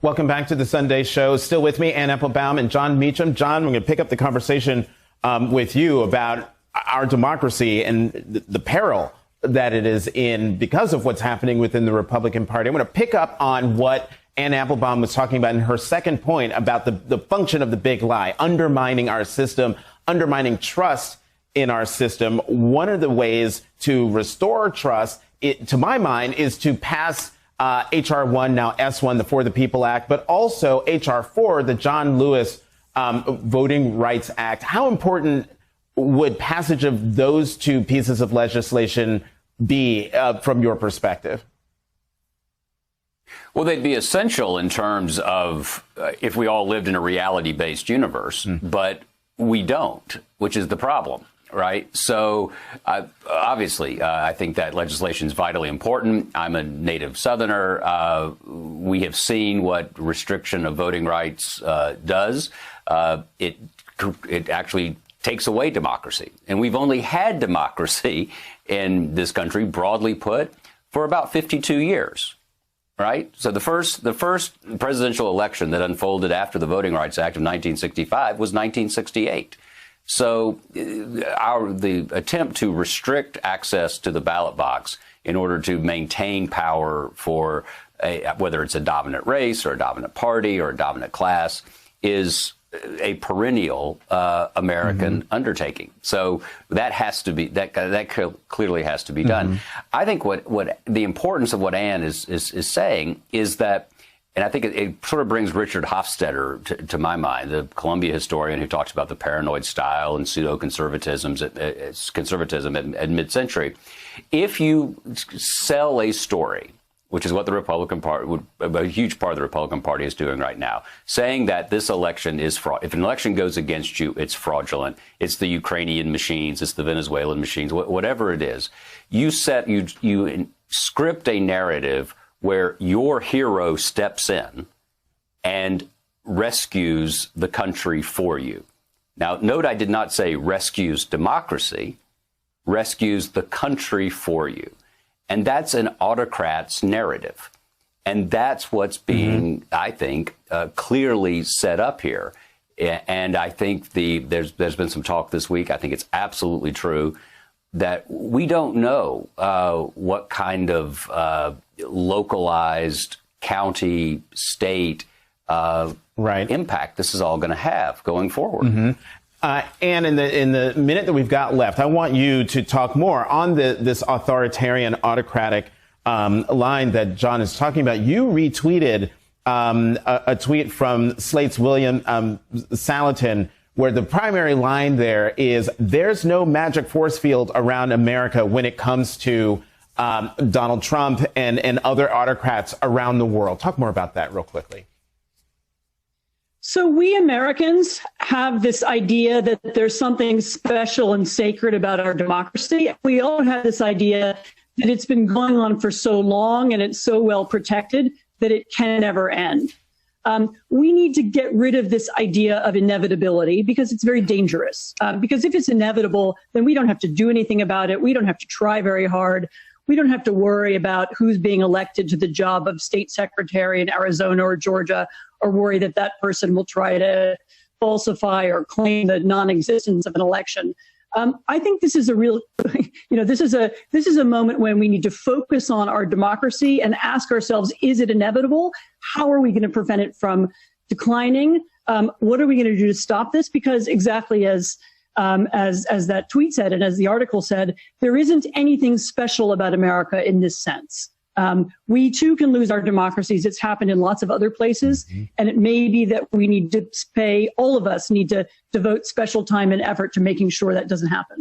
Welcome back to the Sunday Show. Still with me, Ann Applebaum and John Meacham. John, we're going to pick up the conversation with you about our democracy and the peril that it is in because of what's happening within the Republican Party. I'm going to pick up on what Ann Applebaum was talking about in her second point about the function of the big lie, undermining our system, undermining trust in our system. One of the ways to restore trust, to my mind, is to pass H.R. 1, now S1, the For the People Act, but also H.R. 4, the John Lewis Voting Rights Act. How important would passage of those two pieces of legislation be from your perspective? Well, they'd be essential in terms of if we all lived in a reality-based universe, but we don't, which is the problem. Right. So obviously, I think that legislation is vitally important. I'm a native Southerner. We have seen what restriction of voting rights does. It actually takes away democracy. And we've only had democracy in this country, broadly put, for about 52 years. Right. So the first presidential election that unfolded after the Voting Rights Act of 1965 was 1968. So the attempt to restrict access to the ballot box in order to maintain power for whether it's a dominant race or a dominant party or a dominant class is a perennial American undertaking. So that has to be that clearly has to be done. I think what the importance of what Ann is saying is that. And I think it sort of brings Richard Hofstadter to my mind, the Columbia historian who talks about the paranoid style and pseudo-conservatism at mid-century. If you sell a story, which is what the Republican Party, a huge part of the Republican Party is doing right now, saying that this election is fraud. If an election goes against you, it's fraudulent. It's the Ukrainian machines. It's the Venezuelan machines. Whatever it is, you script a narrative where your hero steps in and rescues the country for you. Now, note I did not say rescues democracy, rescues the country for you. And that's an autocrat's narrative. And that's what's being, I think, clearly set up here. And I think there's been some talk this week. I think it's absolutely true that we don't know what kind of localized county, state impact this is all going to have going forward. And in the minute that we've got left, I want you to talk more on this authoritarian, autocratic line that John is talking about. You retweeted a tweet from Slate's William Salatin, where the primary line there is, there's no magic force field around America when it comes to Donald Trump and other autocrats around the world. Talk more about that real quickly. So we Americans have this idea that there's something special and sacred about our democracy. We all have this idea that it's been going on for so long and it's so well protected that it can never end. We need to get rid of this idea of inevitability because it's very dangerous. Because if it's inevitable, then we don't have to do anything about it. We don't have to try very hard. We don't have to worry about who's being elected to the job of state secretary in Arizona or Georgia, or worry that that person will try to falsify or claim the non-existence of an election. I think this is a real, this is a moment when we need to focus on our democracy and ask ourselves, is it inevitable? How are we going to prevent it from declining? What are we going to do to stop this? Because exactly as that tweet said, and as the article said, there isn't anything special about America in this sense. We too can lose our democracies. It's happened in lots of other places. And it may be that we need to all of us need to devote special time and effort to making sure that doesn't happen.